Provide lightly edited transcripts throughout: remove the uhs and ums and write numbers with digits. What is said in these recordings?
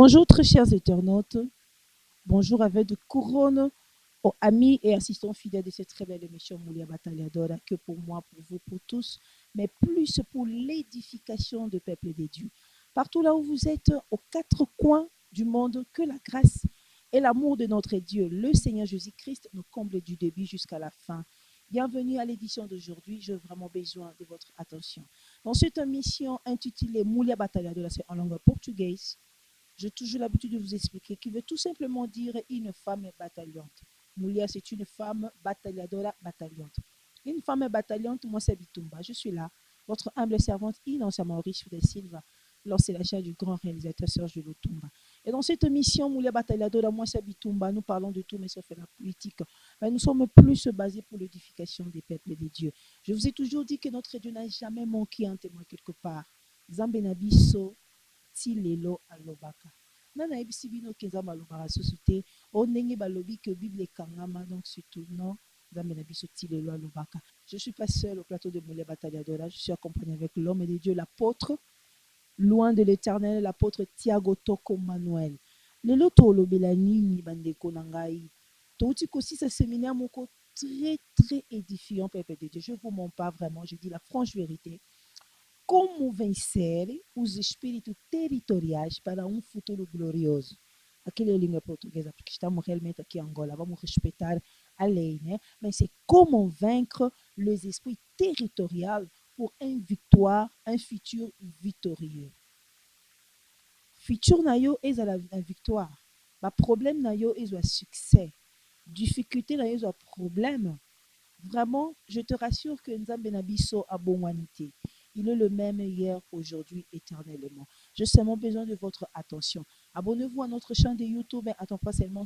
Bonjour très chers internautes, bonjour avec de couronne aux amis et assistants fidèles de cette très belle émission Moulia Bataliadora, que pour moi, pour vous, pour tous, mais plus pour l'édification du peuple des dieux. Partout là où vous êtes, aux quatre coins du monde, que la grâce et l'amour de notre Dieu, le Seigneur Jésus-Christ, nous comble du début jusqu'à la fin. Bienvenue à l'édition d'aujourd'hui, j'ai vraiment besoin de votre attention. Dans cette émission intitulée Moulia Bataliadora, c'est en langue portugaise. J'ai toujours l'habitude de vous expliquer qui veut tout simplement dire une femme bataillante. Moulia, c'est une femme batailladora bataillante. Une femme bataillante, moi c'est Bitumba. Je suis là, votre humble servante Innocent Maurice de Silva, lorsque c'est la chair du grand réalisateur Serge Lutumba. Et dans cette émission, Moulia Batailladora, moi c'est Bitumba, nous parlons de tout, mais sauf la politique. Mais nous sommes plus basés pour l'édification des peuples et des dieux. Je vous ai toujours dit que notre Dieu n'a jamais manqué un témoin quelque part. Zambenabiso, tilelo alobaka nana yebisi bino ke nzambe alobaka susu te o ndenge balobi ke bible ekangama donc surtout non nzambe na biso tilelo alobaka. Je suis pas seul au plateau de Moulia Bataliadora, je suis accompagné avec l'homme de Dieu, l'apôtre loin de l'éternel, l'apôtre Tiago Toko Manuel. Lelo tolobela nini bandeko na ngai, touti kosisa séminaire moko très édifiant peuple de Dieu. Je vous mens pas vraiment, je dis la franche vérité. Como vencer os espíritos territoriais para um futuro glorioso. Aquele é a língua portuguesa, porque estamos realmente aqui em Angola, vamos respeitar a lei, né? Mas c'est comment vaincre les esprits territoriaux pour une victoire, un futur victorieux. Futur na yo est la victoire. Ba problème na yo est le succès. Difficulté na yo est problème. Vraiment, je te rassure que Nzambe na biso a bonwanité. Il est le même hier, aujourd'hui, éternellement. J'ai seulement besoin de votre attention. Abonnez-vous à notre chaîne de YouTube, mais attends pas seulement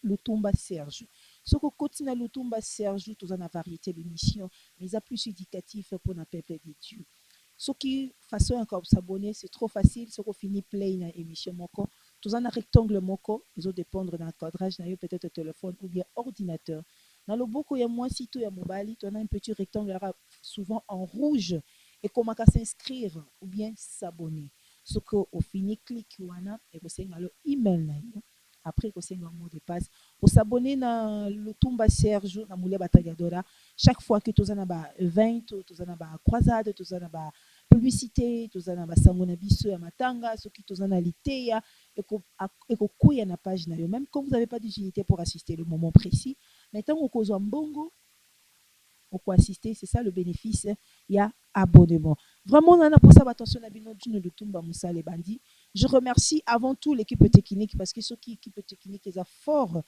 Lutumba Serge. Ce que continue Lutumba Serge, tout en a variété d'émissions, mais il y a plus éducatif pour le peuple de Dieu. Ce qui façon encore s'abonner, c'est trop facile. Ce qu'on finit play dans l'émission moko, tout en a rectangle moko, ils ont dépendre d'un cadrage, peut-être téléphone ou bien ordinateur. Dans le beaucoup, il y a moins sitôt, il y a mobile, on a un petit rectangle souvent en rouge et comment s'inscrire ou bien s'abonner. Ce qu'au fini, clique et vous avez le email. Après, vous avez un mot de passe. Vous s'abonner dans le Tumba Serge, dans Moulia Bataliadora. Chaque fois que vous avez un event, vous avez une croisade, vous avez une publicité, vous avez un sangona biso ya matanga, ce qui vous avez l'iteya et que vous avez une page. Même quand vous n'avez pas d'utilité pour assister le moment précis, maintenant, vous avez un bongo. Pour assister, c'est ça le bénéfice, il y a abonnement. Vraiment, on a pour ça attention à Bino Djune de Tumba Moussa les bandits. Je remercie avant tout l'équipe technique parce que ceux qui équipe technique est fort.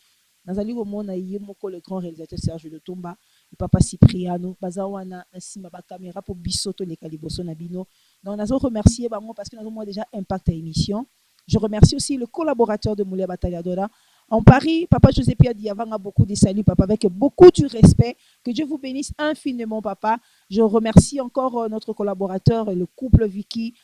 Dans un livre mon moko le grand réalisateur Serge Lutumba, le papa Cipriano, bazawana nasima ba caméra pour bisoto les caliboso na bino. Donc nous remercier parce que nous avons déjà impact à l'émission. Je remercie aussi le collaborateur de Moulia Bataliadora. En Paris, Papa José Pierre Diavang a beaucoup de saluts, Papa, avec beaucoup de respect. Que Dieu vous bénisse infiniment, Papa. Je remercie encore notre collaborateur, le couple Vicky,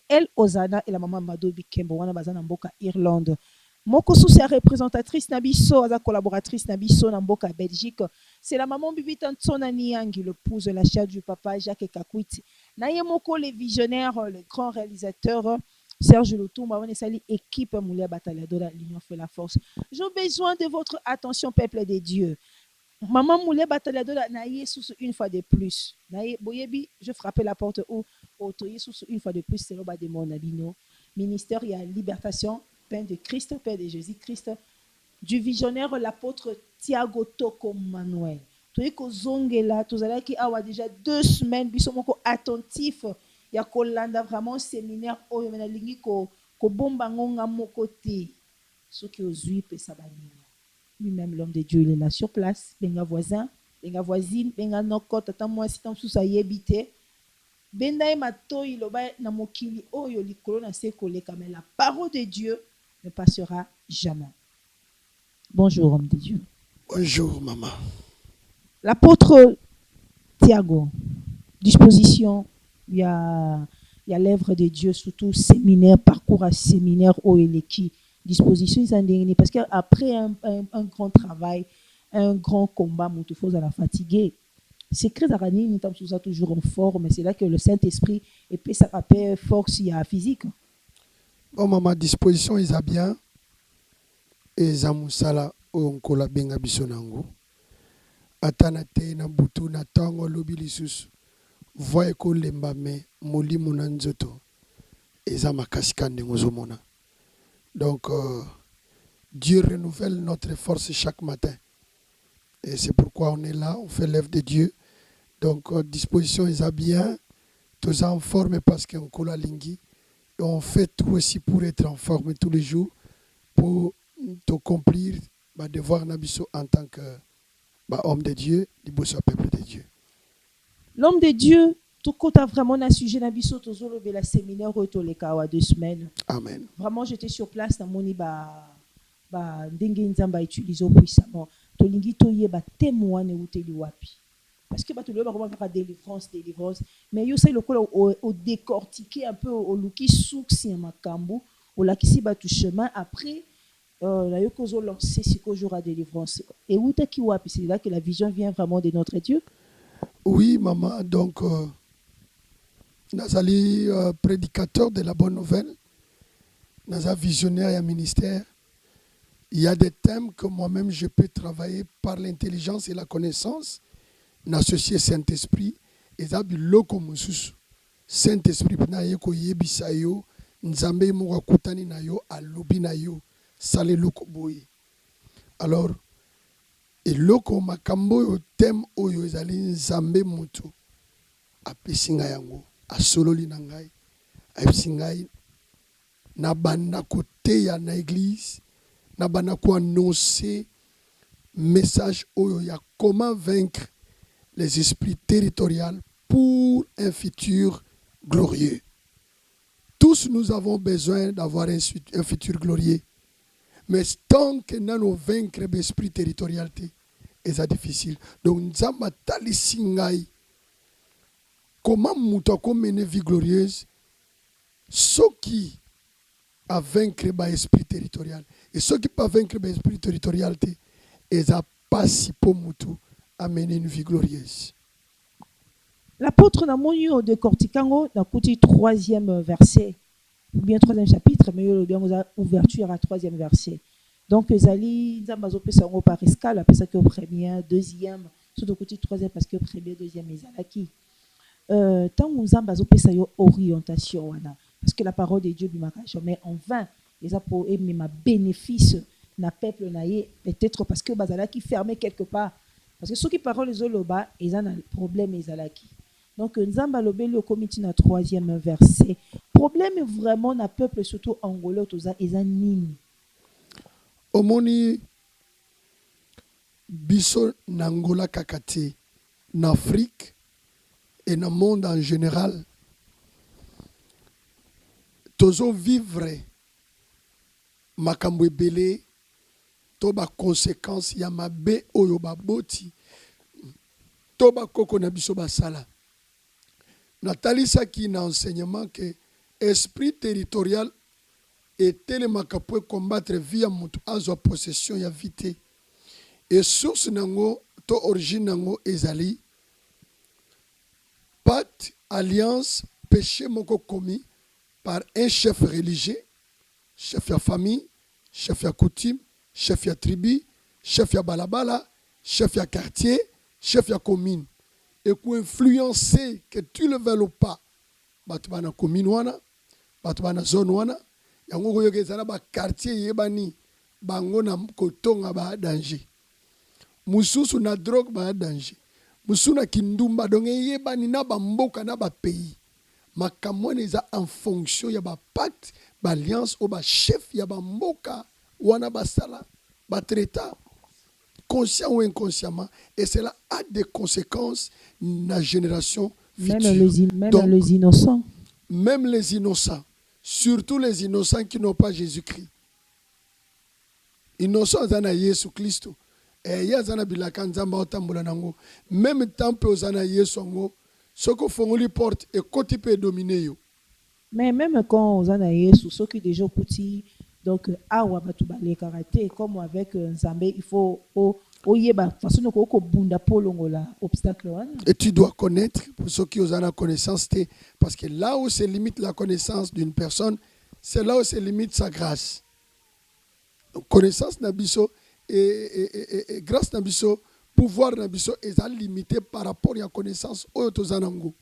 El Ozana et la maman Mado Bikembo, wana bazana mboka Irlande. Moko sous sa représentatrice Nabiso, sa collaboratrice Nabiso Namboka Belgique. C'est la maman Bibi Tansona Niangi, l'épouse de la chair du papa Jacques Kakwiti. Naye Moko, les visionnaires, le grand réalisateur. Serge Lutumba, on est sali équipe Moulia Bataliadora, l'union fait la force. J'ai besoin de votre attention, peuple des dieux. Maman Moulia Bataliadora, naïe sous une fois de plus. Naïe boyebi, je frappais la porte où autoyé sous une fois de plus, c'est le bas de mon abino. Ministère, il y a libération, Père de Christ, Père de Jésus-Christ, du visionnaire, l'apôtre Tiago Toko Manuel. Tu es que zongela, tu as qui a déjà 2 semaines, ils sont attentifs. Il y a Kolanda vraiment séminaire oyo mena lingi ko bomba ngonga moko te ce qui aux huit sabania lui-même l'homme de Dieu il est là sur place benga voisin benga voisine benga noko tata moi si tant sous yebite benda e matoi loba na mokili oyo likolo na se koleka mais la parole de Dieu ne passera jamais. Bonjour homme de Dieu. Bonjour maman. L'apôtre Tiago, disposition. Il y a l'œuvre de Dieu, surtout séminaire, parcours à séminaire, qui disposition, parce qu'après un grand travail, un grand combat, il faut la fatiguer. C'est très arani, nous sommes toujours en forme, mais c'est là que le Saint-Esprit et puis ça appelle force il y a physique. Bon, maman, disposition est bien. Et Zamusala onkola benga bisonango. Atana te na butu na tango lobi lisusu. Voye ko lemba me molimo na nzoto. Eza makasi kande ngozomona. Donc, Dieu renouvelle notre force chaque matin. Et c'est pourquoi on est là, on fait l'œuvre de Dieu. Donc, disposition est bien. Tous en forme parce qu'on cola lingui. Et on fait tout aussi pour être en forme tous les jours, pour accomplir le devoir nabiso en tant qu'homme de Dieu, du peuple de Dieu. L'homme de Dieu, tout côté vraiment un sujet nabiso tozolo bela séminaire au Toleka 2 semaines. Amen. Vraiment, j'étais sur place dans mon ndenge nzamba utiliser puissamment. Tolingi toye ba témoigner ou teli wapi. Parce que tu dois avoir délivrance, mais il y a le au décortiquer un peu au luki souksi ma kambo, au lakisi batu chemin après la yokozo lancer ce qu'au jour à délivrance. Et où t'as qui wapi, c'est là que la vision vient vraiment de notre Dieu. Oui, maman, donc Nazali prédicateur de la bonne nouvelle, Nazali visionnaire et ministère. Il y a des thèmes que moi-même je peux travailler par l'intelligence et la connaissance. N'associer Saint-Esprit et ça biloko mususu Saint-Esprit na yeko yebisa yo nzambe mo kutani na yo alobi na yo sale loko boye. Alors eloko makambo yo thème oyo ezali nzambe mutu apesinga yango asololi na ngai apesingai na banda kote ya na église na banda ko annoncer message oyo ya comment vaincre les esprits territoriaux pour un futur glorieux. Tous nous avons besoin d'avoir un futur glorieux. Mais tant que nous avons vaincre l'esprit territorial, c'est difficile. Donc, nous avons talissingai. Comment nous avons mener une vie glorieuse? Ceux qui ont vaincre l'esprit territorial. Et ceux qui n'ont pas vaincre l'esprit territorial, ils n'ont pas si peu moutou à mener une vie glorieuse. L'apôtre n'a pas eu de corticango dans le 3e verset, ou bien 3e chapitre, mais il y a une ouverture à 3e verset. Donc, Zali, Zambazo Pesango par escale, après ça que au premier, deuxième, surtout côté 3e parce que au premier, deuxième, ils alaki. Tant que Zambazo Pesayo orientation, parce que la parole de Dieu ne jamais en vain, les pour aimer ma bénéfice, na peuple naïe, peut-être parce que Bazala qui fermait quelque part. Parce que ceux qui parlent les Oloba, ils ont un problème, ils ont l'acquis. Donc, Nzamba lobeli au comité na 3e verset. Problème vraiment na peuple, surtout angolais, ils ont nini. Omoni biso n'Angola kakati, n'Afrique et dans le monde en général. Tozo vivre makambo ebele. Toba conséquence ya mabe oyo baboti toba koko na biso basala natalisa ki na enseignement que esprit territorial était le makapo combattre via mutu azwa possession ya vité et source nango to origine nango ezali pacte alliance péché moko commis par un chef religieux, chef ya famille, chef ya coutume, chef ya tribu, chef ya balabala, chef ya quartier, chef ya commune. Et qui influencer que tu le veuilles ou pas, batubana commune wana, batubana zone wana, yango koyoke zana ba quartier yebani, bango na kotonga ba danger. Mususu na drogue ba danger. Mususu na kindumba donge yebani na ba mboka na ba pays. Makamone za en fonction ya ba pacte, ba alliance ou ba chef ya ba mboka wana basala ba traita conscient ou inconsciemment et cela a des conséquences dans la génération future. Même les innocents. Même les innocents, surtout les innocents qui n'ont pas Jésus-Christ. Innocents zana Yesu Kristo. Et ya zana bilaka nzamba otambola nango. Même temps pe zana Yesu ngo soko fongoli porte et côté peut dominer yo. Mais même quand on a Yesu, ceux qui déjà petit, donc awa batu balé karaté comme avec Nzambe, il faut oyeba façon ko bunda polongola obstacle wana. Et tu dois connaître pour ceux qui ont la connaissance parce que là où se limite la connaissance d'une personne, c'est là où se limite sa grâce. Donc, connaissance nabiso et grâce nabiso, pouvoir nabiso est limité par rapport à la connaissance oyotozanango.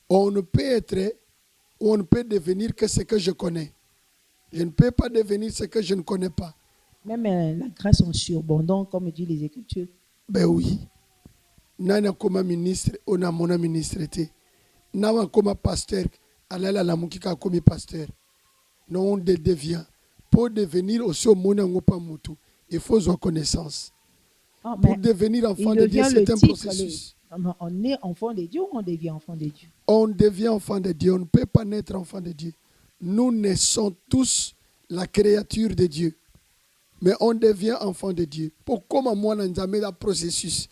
On ne peut être ou on ne peut devenir que ce que je connais. Je ne peux pas devenir ce que je ne connais pas. Même la grâce en surabondant, comme dit les Écritures. Ben oui. Nana comme ministre, on a mon ministre. Nana comme pasteur, alala la mukika comme pasteur. Non, on devient. Pour devenir aussi au monde il faut avoir connaissance. Ah, Pour devenir enfant de Dieu, c'est un processus. On est enfant de Dieu ou on devient enfant de Dieu? On devient enfant de Dieu. On ne peut pas naître enfant de Dieu. Nous naissons tous la créature de Dieu. Mais on devient enfant de Dieu. Pourquoi moi, on a mis un processus?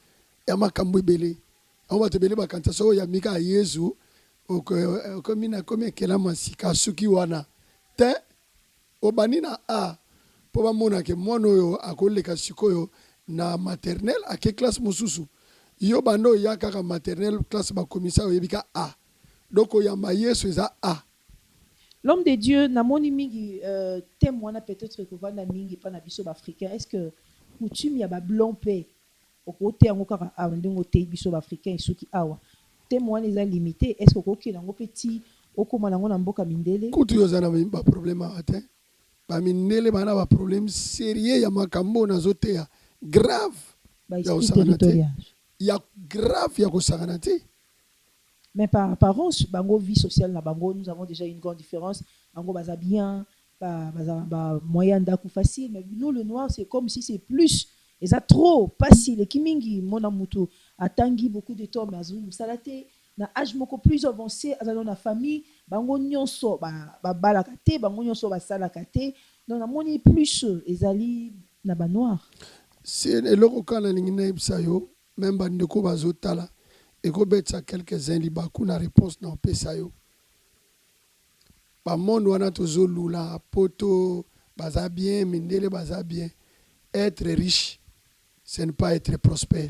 On va te bélir quand tu as mis à Jésus. Comme il a commis qu'elle a masika suki wana. Te obanina a. Pour moi, que moi, à collègue sikoyo na maternelle à quelle classe mususu? Yo bando ya kaka maternelle classe ba commissaire yebika A. Donc oyamba Yesu za A. L'homme de Dieu, namoni mingi témoin peut-être que vanda mingi pa na biso africain. Est-ce que coutume ya ba blanc pe au côté yango kaka ndingo te biso africain soki awa. Témoin les a limité. Est-ce que koki nango petit okoma nango na mboka mindele? Kutu yo zana ba problème atin. Ba mindele bana ba problème sérieux ya makambo na zotea grave. Ba esprit territorial. Il y a grave, il y a que mais par apparence, bango vie sociale na bango, nous avons déjà une grande différence. Bango baza bien, moyen d'acoup facile, mais nous le noir c'est comme si c'est plus, et ça trop facile. Et kimingi mona mutu atangi beaucoup de temps mais azulu salate na âge moko plus avancé, dans la famille, bango nyonso ba balakate, bango nyonso ba salakate, donc na moni plus ezali na ba noir. C'est le rokana lingina ibsayo. Même bandeko bazotala et ko betsa quelques-uns libaku na réponse na pesa yo ba monde wana tozo lula poto baza bien mindele baza bien. Être riche ce n'est pas être prospère,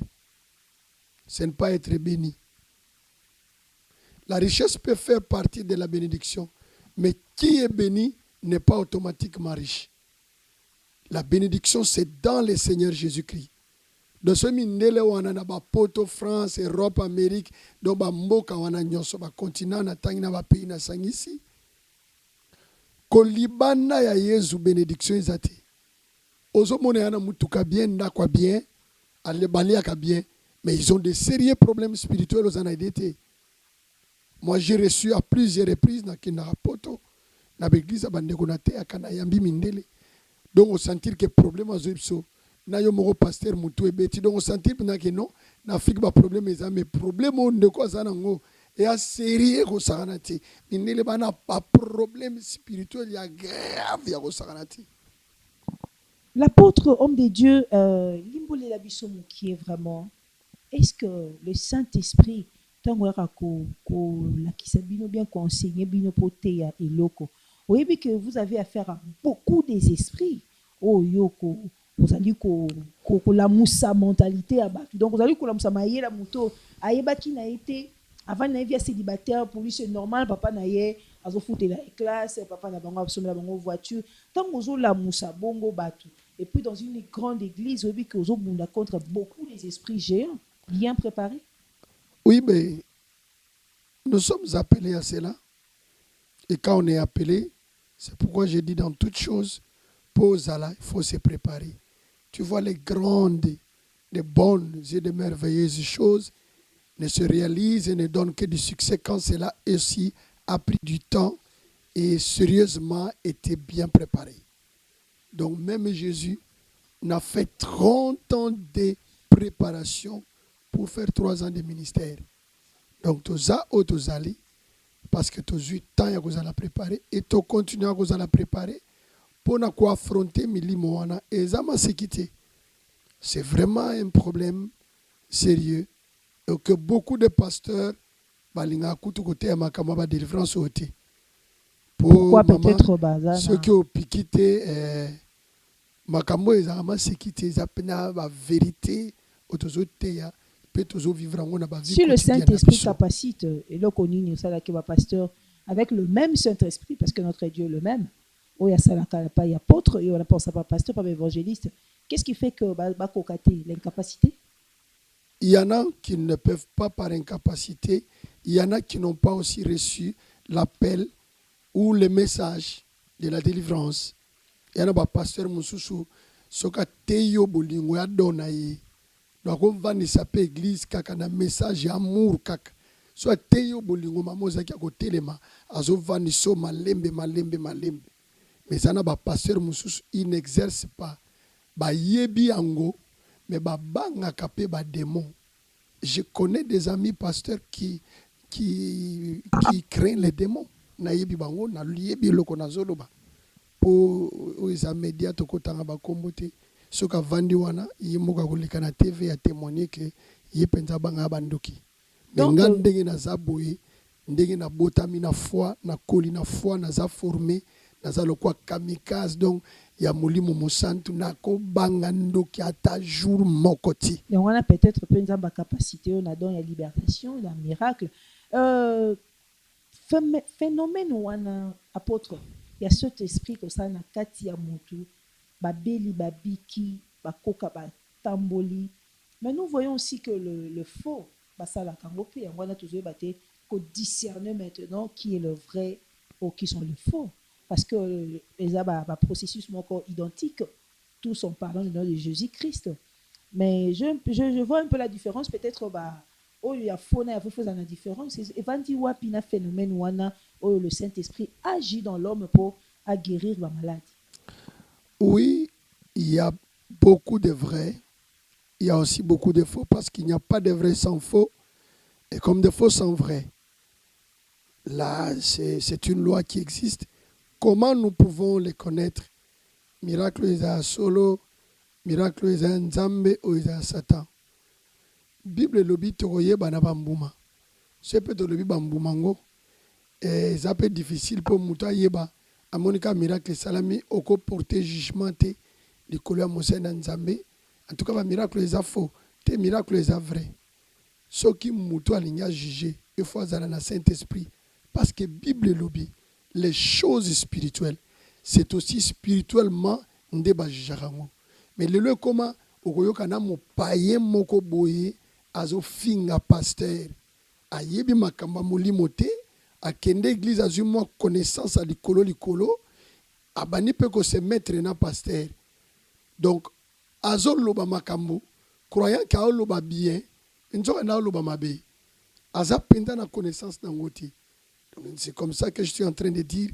ce n'est pas être béni. La richesse peut faire partie de la bénédiction, mais qui est béni n'est pas automatiquement riche. La bénédiction c'est dans le Seigneur Jésus-Christ. De ce mindele wana na ba poto France, Europe, Amérique, do ba mboka wana nyonso ba continent na tangi na ba pays na sangisi. Kolibana ya Yesu bénédiction ezate. Ozo mona yana mutuka bien ndakwa bien, ale baliaka bien, mais ils ont des sérieux problèmes spirituels aux anaidete. Moi j'ai reçu à plusieurs reprises na kinara poto na l'église bandeko na te akana yambi mindele. Donc on sentir que problème azoipso na yo moko pasteur mutu ebeti donc on sentir que non na Afrique ba problème eza mais problème on de quoi ça nango et a sérieux ko sakanati minele bana pas problème spirituel ya grave ya ko sakanati. L'apôtre homme de Dieu limbole la biso qui est vraiment, est-ce que le Saint-Esprit tango ko la kisabino bien conseiller bino poteya eloko. Oui, que vous avez affaire à beaucoup des esprits. Oh yoko vous allez la moussa mentalité à battre. Donc vous allez la moussa maïe la moto aïeba qui n'a été avant n'a vie célibataire pour lui c'est normal papa n'a yé azo foutre la classe papa n'a bango absommé la bango voiture tant que la moussa bongo batu et puis dans une grande église oui que vous bunda contre beaucoup des esprits géants bien préparés. Oui mais nous sommes appelés à cela et quand on est appelé c'est pourquoi j'ai dit dans toute chose pour Zala il faut se préparer. Tu vois les grandes, les bonnes et les merveilleuses choses ne se réalisent et ne donnent que du succès quand cela aussi a pris du temps et sérieusement été bien préparé. Donc même Jésus n'a fait 30 ans de préparation pour faire 3 ans de ministère. Donc tu as autozali parce que tu as eu temps à la préparer et tu continues à la préparer pour affronter milimo wana et zama sécurité. C'est vraiment un problème sérieux et que beaucoup de pasteurs balinga kutu côté à makama délivrance ôté. Pourquoi peut-être bazana ceux qui ont piqué makambo ezama sécurité zapena ba vérité autozoté ya peut toujours vivre en na ba vie. Si le Saint-Esprit capacite et le connu ça là que va pasteur avec le même Saint-Esprit, parce que notre Dieu est le même. Oh, il y a ça, il y a apôtre, et on a pensé pas pasteur, pas évangéliste. Qu'est-ce qui fait que l'incapacité? Il y en a qui ne peuvent pas par incapacité. Il y en a qui n'ont pas aussi reçu l'appel ou le message de la délivrance. Il y en a des pasteurs mususu soka teyo bolingo ya dona ye. Donc on va ni sape église kaka na message amour kaka. Soit teyo bolingo mamoza ki akotelema azo vani so malembe. Mais ça n'a pas pasteur mususu il n'exerce pas. Ba yebi ango mais ba banga kapé ba démon. Je connais des amis pasteurs qui craignent les démons. Na yebi bango na yebi loko na zoloba. Po oza média to kotanga ba kombote soka vandi wana yimoka koleka na TV ya témoigner que yepenza banga bandoki. Donc ndenge na zaboye ndenge na botami na foi na koli na foi na za formé na za lokwa kamikaze donc ya molimo mosantu na ko banga ndoki ata jour mokoti. Donc on a peut-être penza ba capacité on a don ya libération, la miracle. Phénomène wana apôtre. Il y a cet esprit que ça na kati ya mutu babeli babiki bakoka batamboli. Mais nous voyons aussi que le faux ça la kangope on a toujours batté qu'on discerner maintenant qui est le vrai ou qui sont les faux parce que les processus encore identique tous sont parlant du nom de Jésus-Christ. Mais je vois un peu la différence peut-être oh il y a faux na faux dans la différence et vandi wapi na phénomène wana oh le Saint-Esprit agit dans l'homme pour guérir la maladie. Oui, il y a beaucoup de vrais, il y a aussi beaucoup de faux parce qu'il n'y a pas de vrais sans faux et comme de faux sans vrai. Là, c'est une loi qui existe. Comment nous pouvons les connaître? Miracle est solo, miracle est nzambe ou est Satan. Bible lobi toye bana bambuma. C'est peut-être lobi bambumango. Et ça peut être difficile pour muta yeba. A monika miracle salami oko porter jugement te de couleur mosena nzambe. En tout cas, ba miracle est faux. Te miracle est vrai. Ce qui muto alinya juger, il faut aller dans le Saint-Esprit. Parce que Bible lobi, les choses spirituelles, c'est aussi spirituellement ndeba jugerango. Mais le lieu comment okoyokana mo paye moko boye azo finga pasteur. Ayebi makamba molimo te. À kende église a eu moi connaissance à likolo abani peut que se mettre na pasteur. Donc azo loba makambo croyant ka loba bien nzo na loba mabe aza penda na connaissance na ngoti. Donc c'est comme ça que je suis en train de dire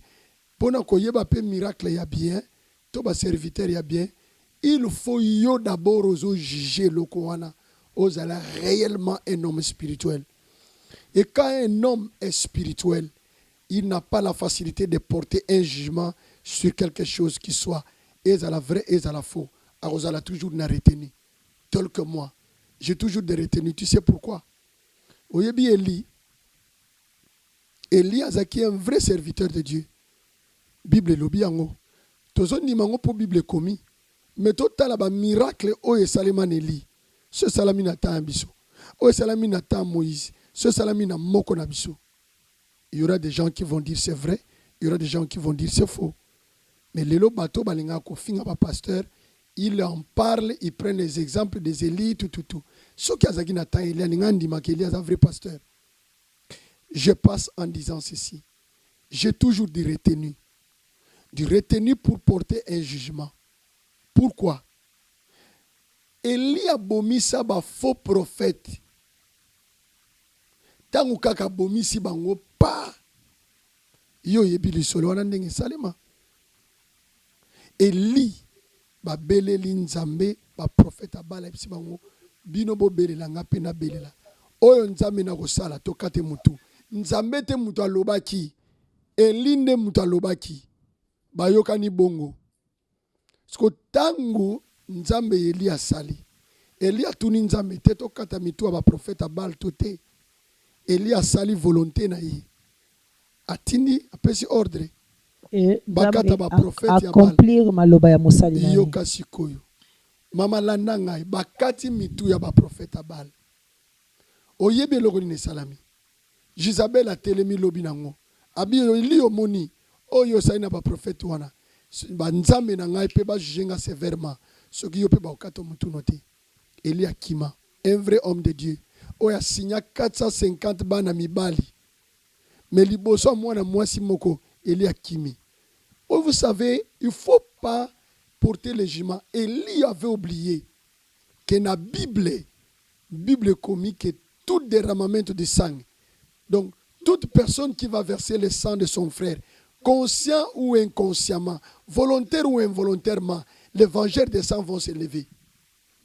pona ko yeba pe miracle ya bien to ba serviteur ya bien il faut yo d'abord ozo juger loko wana ozala réellement un homme spirituel. Et quand un homme est spirituel, il n'a pas la facilité de porter un jugement sur quelque chose qui soit et à la vraie et à la faux. Alors, elle a toujours une retenue. Tel que moi, j'ai toujours des retenues. Tu sais pourquoi? Oyebi Eli Azaki est un vrai serviteur de Dieu. Bible lobi yango. Tozo ni mango pour Bible commis. Mais total ba miracle oye Saleman Eli. Ce salamina ta ambiso. Oye salamina ta Moïse. Ce salamina moko na biso. Il y aura des gens qui vont dire c'est vrai, il y aura des gens qui vont dire c'est faux. Mais lelo bato balinga ko finga ba pasteur, il en parle, il prend les exemples des élites tout. Ce qui azaki na ta Elia ninga ndima ke Elia est un vrai pasteur. Je passe en disant ceci. J'ai toujours du retenu. Du retenu pour porter un jugement. Pourquoi? Elia bomisa ba faux prophète. Tangu kaka bomisi bango pa yo yebi lisolo wana ndenge salema. Eli ba beleli nzambe ba prophète abala ebisi bango bino bo belela nga pe na belela oyo nzambe na kosala to kate mutu nzambe te mutu alobaki Eli nde mutu alobaki bayokani bongo sko tangu nzambe Eli asali Eli atuni nzambe te to kata mitu ba prophète abal to te Eli asali volonté na ye atindi apesi ordre et bakata ba prophète ya accomplir maloba ya mosali na ye yoka sikoyo mama landa ngai bakati mitu ya ba prophète abal oyebi eloko nini salami Jezabel atelemi lobi nango abi eli omoni oyo sai na ba prophète wana ba nzambe na ngai pe ba jugenga sévèrement soki yo pe ba okato mutu noté Eli akima un vrai homme de Dieu oya signa 450 bana mibali mais liboso mwana mwasi moko Eli akimi. Oh, vous savez, il ne faut pas porter le jugement. Élie avait oublié que dans la Bible comique que tout dérammement de sang. Donc, toute personne qui va verser le sang de son frère, conscient ou inconsciemment, volontaire ou involontairement, l'évangile des sangs vont s'élever.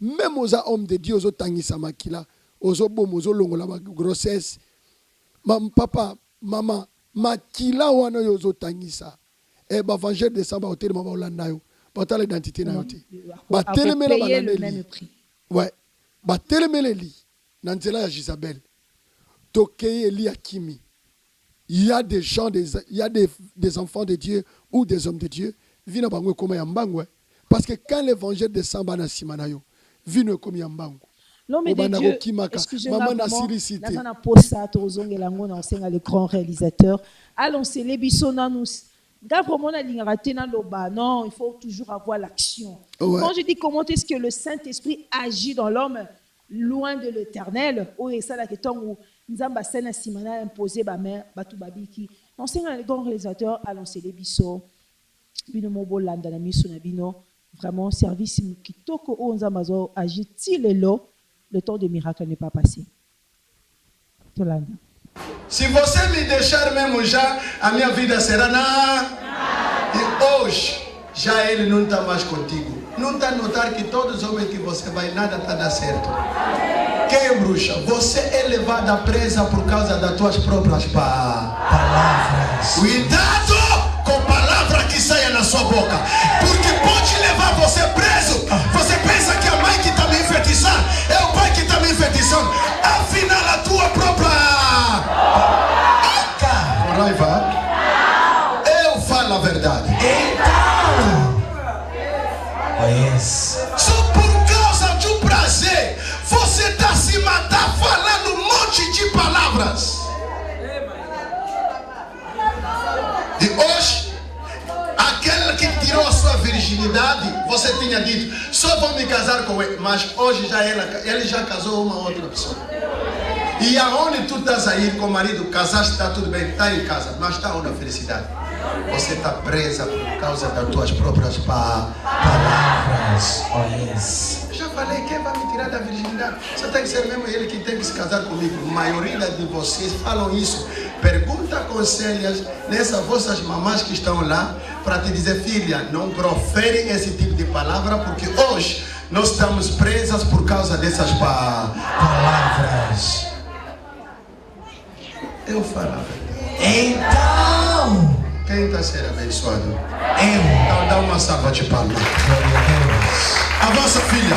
Même aux hommes de Dieu, aux tangisa makila, aux obom, aux longola grossesse, papa, maman, makila wana aux tangisa. Et l'évangile des sangs va au terme de l'année. Pas l'identité na yote. Ba telemela ba le même prix. Ouais. Ba telemela li. Nantela ya Jezabel. Tokeye Eli akimi. Il y a des gens, il y a des enfants de Dieu ou des hommes de Dieu. Vina bangwe koma ya mbangwe. Parce que quand l'évangile descend bana simanayo, vino komi ya mbangu. L'homme de Dieu, excusez-moi, na posa tozongela ngona osenga le grand réalisateur. Allons célébrer bisona nous. Non, il faut toujours avoir l'action. Ouais. Quand je dis comment est-ce que le Saint-Esprit agit dans l'homme loin de l'éternel, c'est la question où Nzamba Sena Simana imposé ba mère batu babiki. Non, c'est un grand réalisateur à lancer les bisous. Bino mobo landa na miso na bino. Vraiment service kitoko o Nzambazo agit le temps des miracles n'est pas passé. Tolanda. Se você me deixar mesmo já, a minha vida será E hoje, já ele não está mais contigo. Não está a notar que todos os homens que você vai, nada está dando certo. Quem é bruxa? Você é levada presa por causa das tuas próprias palavras. Cuidado com a palavra que saia na sua boca. Porque pode levar você preso. Você pensa que a mãe que está me enfeitiçando é o pai que está me enfeitiçando. Afinal, a tua própria... Raiva? Eu falo a verdade. Então, só por causa de um prazer, você está se matar falando um monte de palavras. E hoje, aquele que tirou a sua virginidade, você tinha dito, só vou me casar com ele, mas hoje já ele já casou uma outra pessoa. E aonde tu estás a ir com o marido, casaste, está tudo bem, está em casa, mas está onde a felicidade? Você está presa por causa das tuas próprias palavras. Já falei, quem vai me tirar da virgindade? Só tem que ser mesmo ele que tem que se casar comigo. A maioria de vocês falam isso. Pergunta conselhos nessas vossas mamães que estão lá para te dizer, filha, não profere esse tipo de palavra, porque hoje nós estamos presas por causa dessas palavras. Eu falava. Então, quem está sendo abençoado? Eu. Então dá uma salva de palmas. Avança, filha.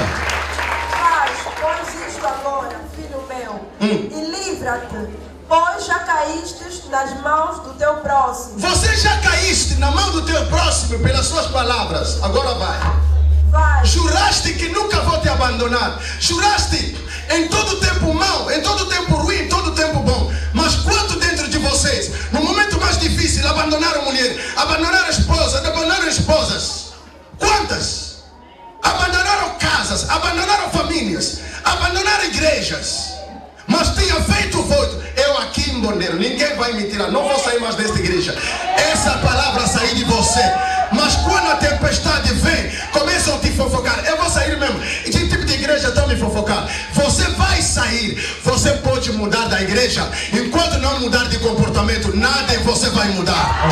Faz isto agora, filho meu, e livra-te, pois já caíste nas mãos do teu próximo. Você já caíste na mão do teu próximo pelas suas palavras. Agora vai. Juraste que nunca vou te abandonar. Juraste em todo tempo mau, em todo tempo ruim, em todo tempo bom. Mas quanto dentro de vocês, no momento mais difícil, abandonaram mulher, abandonaram esposa, abandonaram esposas? Quantas? Abandonaram casas, abandonaram famílias, abandonaram igrejas. Mas tinha feito o voto. Eu aqui em Bondeiro, ninguém vai me tirar, não vou sair mais desta igreja. Essa palavra sair de você. Mas quando a tempestade vem, começam a te fofocar. Eu vou sair mesmo. E que tipo de igreja estão me fofocar? Você vai sair. Você pode mudar da igreja. Enquanto não mudar de comportamento, nada em você vai mudar.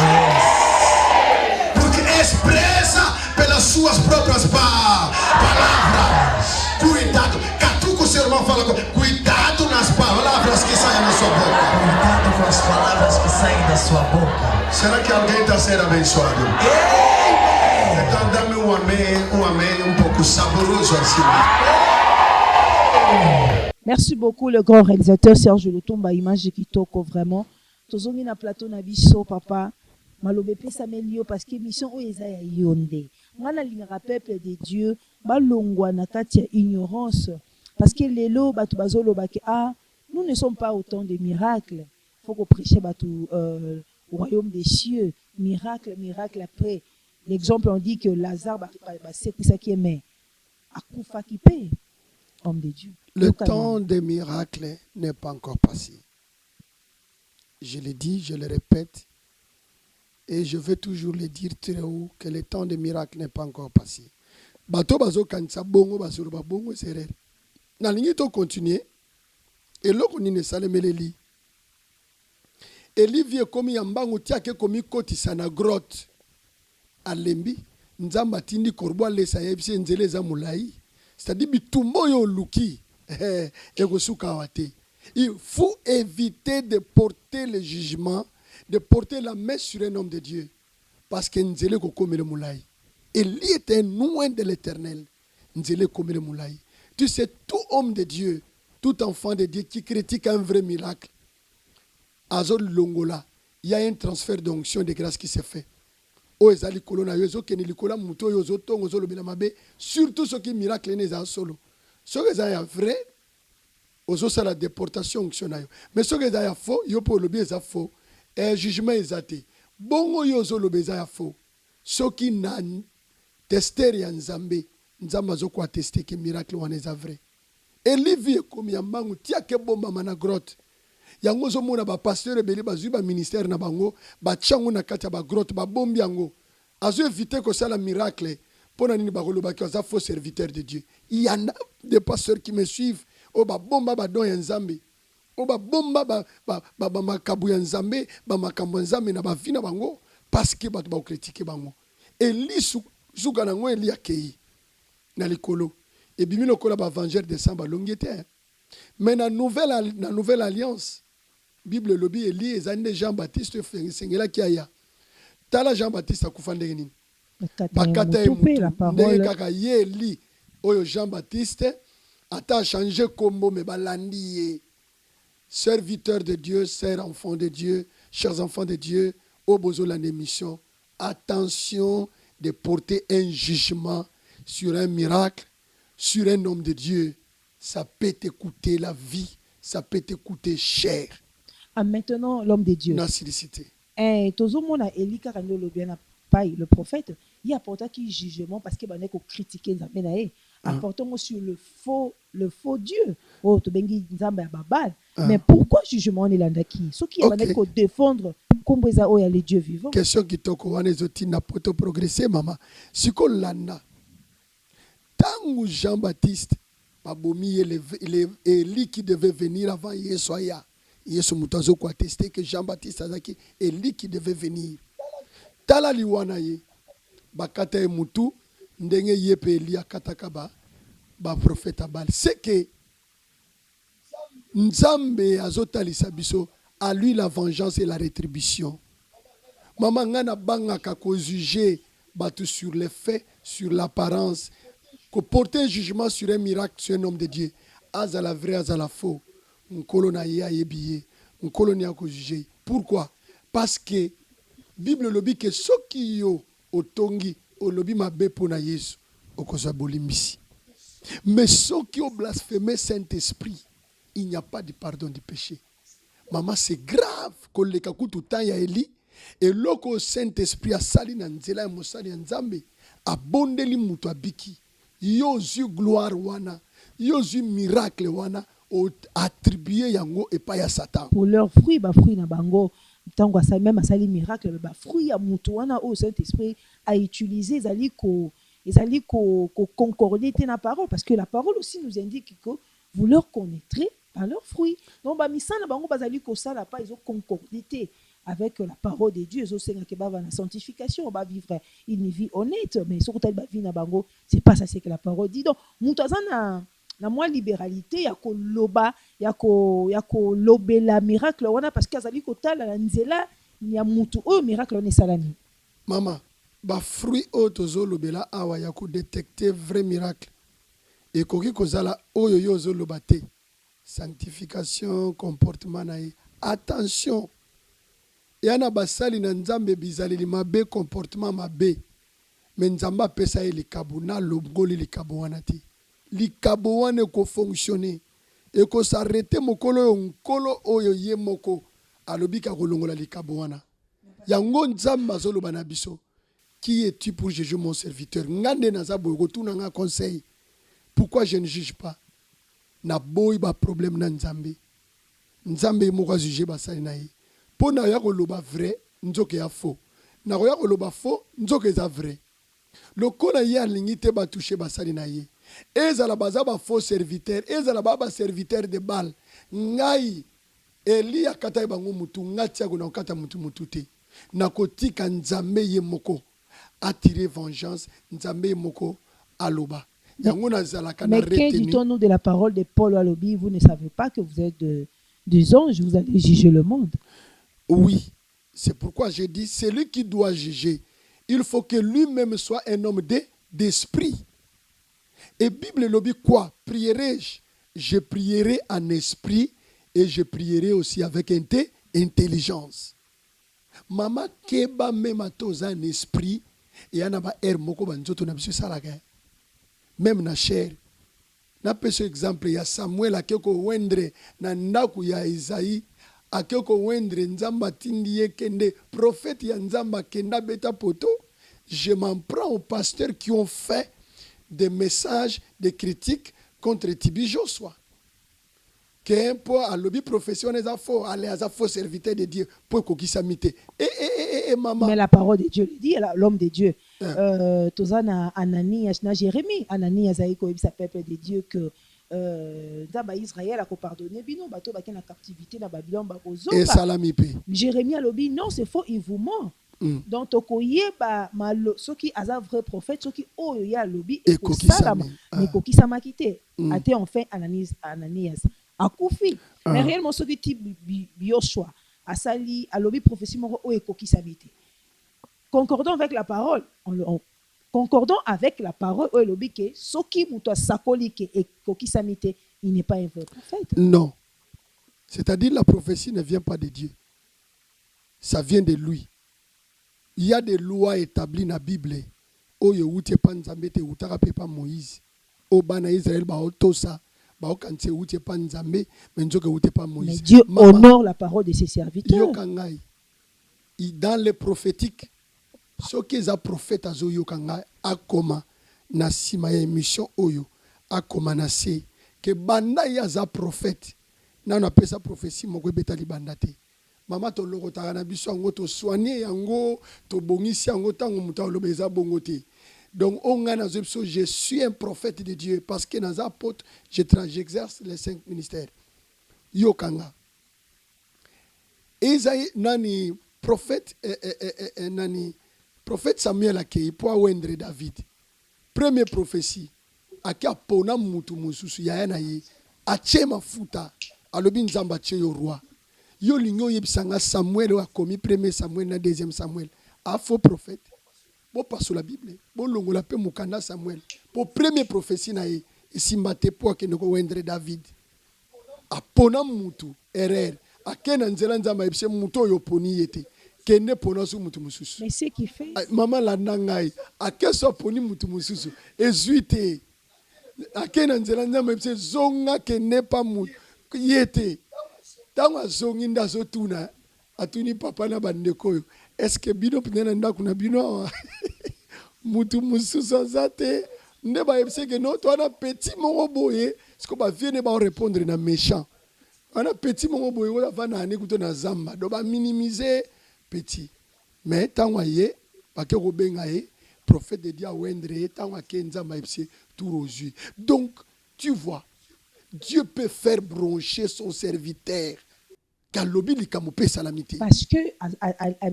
Porque és presa pelas suas próprias palavras. Cuidado. Catuca o seu irmão, fala com cuidado nas palavras que saem da sua boca. Cuidado com as palavras que saem da sua boca. Será que alguém está sendo abençoado? Então dá-me um amém um pouco saboroso assim. Merci beaucoup le grand réalisateur Serge Lutumba, image de Kitoko vraiment. Tozongi na plateau na biso papa. Malobe pesa melio parce que mission o eza ya yonde. Ngana lingaka peuple de Dieu balongwa na kati ya ignorance parce que lelo batu bazoloba ke nous ne sommes pas autant de miracles. Faut qu'on prêche batu au royaume des cieux. Miracle, miracle après. L'exemple, on dit que Lazare, c'est ça qui est mais. Akoufa qui paye, homme de Dieu. Le temps des miracles n'est pas encore passé. Je le dis, je le répète, et je vais toujours le dire très haut, que le temps des miracles n'est pas encore passé. Bato bazo kanisa bongo basuru ba bongo serere. Na lingi to continuer. Et là on ne salemeleli. Eli vie komi yambangu tiake komi koti sana grotte. Alembi nzamba tindi korbo lesa yebisi nzele za mulai. C'est-à-dire bitumbo yo luki. Egosuka wate. Il faut éviter de porter le jugement, de porter la main sur un homme de Dieu. Parce que nzele kokome le mulai. Élie était loin de l'Éternel. Nzele comme le moulay. Tu sais, tout homme de Dieu, tout enfant de Dieu qui critique un vrai miracle, Azol Longola, il y a un transfert d'onction de grâce qui s'est fait. Surtout ce qui est miracle n'est solo. Ce qui est vrai, c'est la déportation onction. Mais ce qui est faux, il y a le faux. Et jugement est athée. Bongo yozo le beza faux. Ce qui n'a tester ya nzambe azo ko attester que miracle wana eza vrai. Eli vie comme yambangu tia ke bomba mana grotte. Yango zo mona ba pasteur ebeli bazui ba ministère na bango ba tchango na kati ya ba grotte ba bombi yango. Azo éviter que ça la miracle pona nini ba koloba ki za faux serviteur de Dieu. Il y en a des pasteurs qui me suivent o ba bomba ba don ya nzambe. O ba bomba ba makabu ya nzambe, ba makambo nzambe na ba vina bango parce que ba critiquer bango. Eli Zuka nango Eli akei na likolo et bimi lokola ba vengeur de samba longete. Mais na nouvelle alliance Bible lobi Eli ezande Jean-Baptiste sengela kiaya. Tala Jean-Baptiste akufande nini? Bakata emutu ndenge kaka ye Eli oyo Jean-Baptiste ata changer kombo me balandi ye. Serviteur de Dieu, chers enfants de Dieu, chers enfants de Dieu, au besoin de l'émission, attention de porter un jugement sur un miracle, sur un homme de Dieu. Ça peut te coûter la vie, ça peut te coûter cher. Ah, maintenant, l'homme de Dieu. Nacilicité. Tozomona Eli Karandolo bien paille le prophète, il apporta qui jugement parce que baneko critiquer Nzambe apportons sur le faux Dieu. Oh, to bengi Nzambe babal. Mais pourquoi jugement on est là ndaki? Ce qui baneko défendre comme ça oh ya les dieux vivants. Question qui toko wana zoti na poto progresser mama. Siko landa. Tangu Jean-Baptiste babomi Eli qui devait venir avant Yesoya. Yesu mutazo ko attester que Jean-Baptiste azaki Eli qui devait venir. Tala liwana ye bakata e mutu ndenge yepe Eli akataka ba prophète abal. C'est que Nzambe azotalisa biso à lui la vengeance et la rétribution. Maman ngana banga kako juger batu sur les faits, sur l'apparence, que porter un jugement sur un miracle sur un homme de Dieu. Az à la vraie, az à la faux. Nkolo na ya yebiye, nkolo ni ako juger. Pourquoi? Parce que Bible lobi que ceux qui yo otongi o lobi mabe pona Yesu okoza bolimbisi. Mais ceux qui ont blasphémé Saint-Esprit, il n'y a pas de pardon du péché. Maman, c'est grave que le kakutu tanya Eli et loko Saint-Esprit a sali na nzela ya mosali ya Nzambe abondeli mutu abiki. Yo zu gloire wana, yo zu miracle wana o attribué yango et pas ya Satan. Pour leurs fruits, ba fruits na bango tango ça même asali miracle ba fruits ya mutu wana au Saint-Esprit a utilisé ezali ko concorder na parole parce que la parole aussi nous indique que vous leur connaîtrez par leurs fruits. Donc ba misana bango bazali ko sala pas ils ont concordité avec la parole de Dieu, ils ont senga que ba na sanctification, ba vivre une vie honnête, mais surtout ba vie na bango, c'est pas ça c'est que la parole dit. Donc mutu azana na moi libéralité ya ko loba ya ko lobela miracle wana parce que azali ko tala na nzela ya mutu o miracle on salami. Maman, ba fruit o tozo lobela awa ya ko détecter vrai miracle. Et koki kozala oyo yo zo lobate. Sanctification, comportement na ye. Attention. Yana basali na Nzambe bizali mabe comportement mabe. Mais Nzamba pesa ye likabu na lobgoli likabu wana ti. Likabo wana ko fonctionner. Et ko s'arrêter mokolo yo nkolo oyo ye moko alobika kolongola likabo wana. yango nzambe azoloba na biso. Qui es-tu pour juger mon serviteur? Ngande naza boy retourne un conseil. Pourquoi je ne juge pas? Na boy ba problème na nzambe. Nzambe moko juger ba sali na ye. Po na ya koloba vrai, nzoke ya faux. Na ya koloba faux, nzoke za vrai. Lokola ye alingi te ba toucher ba sali na ye. Ezala baza ba faux serviteur, ezala ba serviteur de balle. Ngai Eli akata bango mutu ngati ya kuna kata mutu te. Na kotika nzambe ye moko attirer vengeance, nzambe ye moko aloba. Yango na zalaka na Mais que retenu. dit-on de la parole de Paul Alobi? Vous ne savez pas que vous êtes des anges, vous allez juger le monde. Oui, c'est pourquoi je dis, celui qui doit juger, il faut que lui-même soit un homme d'esprit. Et Bible lobby quoi? Prierai-je? Je prierai en esprit et je prierai aussi avec intelligence. Mama keba même toza en esprit et anaba er moko banzoto na biso salaka. Même na chair. Na peso exemple ya Samuel akeko wendre na ndaku ya Isaïe akeko wendre nzamba tindi ye kende prophète ya nzamba kenda beta poto. Je m'en prends aux pasteurs qui ont fait des messages, des critiques contre Tibi Joshua. Qu'un peu à lobby professionnel à faux serviteur de Dieu pour qu'on s'amite. Maman. Mais la parole de Dieu le dit, l'homme de Dieu. Tozana Ananias, na Jérémie, Ananias aïko sa peuple de Dieu que Zaba Israël a pardonné, bino bato ba na captivité na Babylone ba kozo. Et salamipe. Jérémie a lobby non, c'est faux, il vous ment. Donc tokoye ba malo soki aza vrai prophète soki oyo ya lobby et ko salama ni ko kisama kité. Ate enfin Ananias akufi. Mais réellement soki ti Joshua asali a lobby prophétie moko o ekokisa bité. Concordons avec la parole, concordons avec la parole o lobby ke soki muto sakoli ke ekokisa mité, il n'est pas un vrai prophète. Non. C'est-à-dire la prophétie ne vient pas de Dieu. Ça vient de lui. Il y a des lois établies dans la Bible. Oyo utie pa nzambe te utaka pe pa Moïse. O bana Israël ba otosa ba okante utie pa nzambe mais nzoka utie pa Moïse. Mais Dieu honore la parole de ses serviteurs. Yokangai. Dans les prophétiques, ce qui est prophète azo yokangai akoma na sima ya émission oyo akoma na se que banda ya za prophète na na pesa prophétie moko betali banda te. Mama to loko na biso yango to soigner yango to bongisi yango tango muta lobeza bongote. Donc on a je suis un prophète de Dieu parce que dans apôtre j'exerce les 5 ministères. Yokanga. Isaïe nani prophète nani prophète Samuel akei pour wendre David. Première prophétie akia pona mutu mususu ya na ye achema futa alobi nzamba cheyo roi. Yo lingo yebisanga Samuel a commis premier Samuel na deuxième Samuel a faux prophète bo pas sur la Bible bo longola pe mukanda Samuel pour premier prophétie na ye simbate po ke ndoko wendre David a pona mutu erreur akena nzela nzamba yebise mutu yo poni yete kende pona su mutu mususu. Mais c'est qui fait maman la nangai akeso poni mutu mususu ezuite akena nzela nzamba yebise zonga kende pa mutu yete. Tango zongi ndazo tuna atuni papa na bandeko est-ce que bino pnena ndaku na bino mutu mususu zate ndeba yebse que non toi na petit moko boye ce que ba vienne ba répondre na méchant on a petit moko boye on va na ani kuto na zamba do ba minimiser petit mais tango ye ba ke ko benga ye prophète de Dieu wendre tango ke nzamba yebse tout aux yeux. Donc tu vois Dieu peut faire broncher son serviteur. Parce que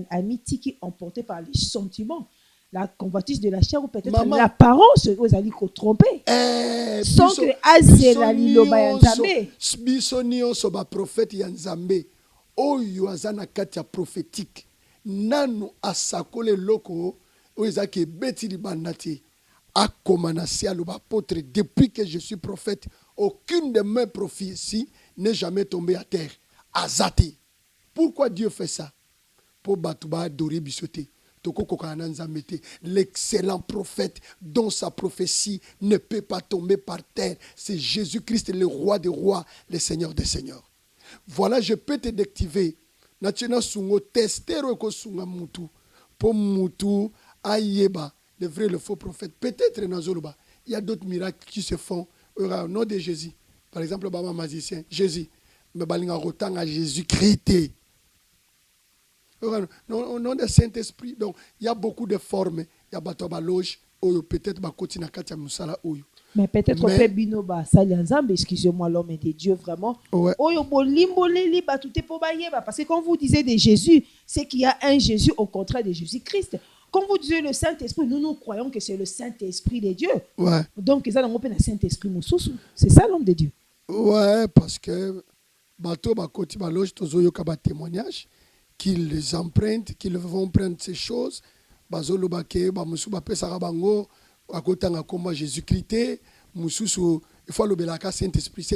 amitié qui est emportée par les sentiments, la convoitise de la chair ou peut-être l'apparence aux alliés qu'on trompé. Sans que Azerali lo bayanzambe. Bisonio soba prophète yanzambe. Oyo azana katia prophétique. Nanu asakole loko oizake beti li bandati. Akomana se aloba apôtre depuis que je suis prophète, aucune de mes prophéties n'est jamais tombée à terre. Azati. Pourquoi Dieu fait ça? Pour Batouba adorer bisoté. L'excellent prophète dont sa prophétie ne peut pas tomber par terre, c'est Jésus-Christ, le roi des rois, le Seigneur des seigneurs. Voilà, je peux te déactiver na chena sungo testero ko sunga mutu pour mutu ayeba le vrai le faux prophète. Peut-être nazoloba, il y a d'autres miracles qui se font au nom de Jésus. Par exemple, le magicien, Jésus, mais balinga rotang à Jésus-Christ. Au nom du Saint-Esprit, donc il y a beaucoup de formes. Il y a batoba loge, ou peut-être bakoti na katia musala oyo. Mais peut-être que bino ba sali nzambe, excusez-moi l'homme de Dieu vraiment. Ouais. Oyo bolimbo leli ba tout pour bayeba parce que quand vous disiez de Jésus, c'est qu'il y a un Jésus au contraire de Jésus-Christ. Quand vous disiez le Saint-Esprit, nous croyons que c'est le Saint-Esprit de Dieu. Ouais. Donc ça on peut le Saint-Esprit mususu. C'est ça l'homme de Dieu. Ouais, parce que bato bakoti ba loge tozoyo ka ba témoignage qu'ils les empruntent, qu'ils vont prendre ces choses. Bazolo bake ba musu ba pesa bango akotanga komba Jésus-Christ. Mususu il faut le belaka Saint-Esprit.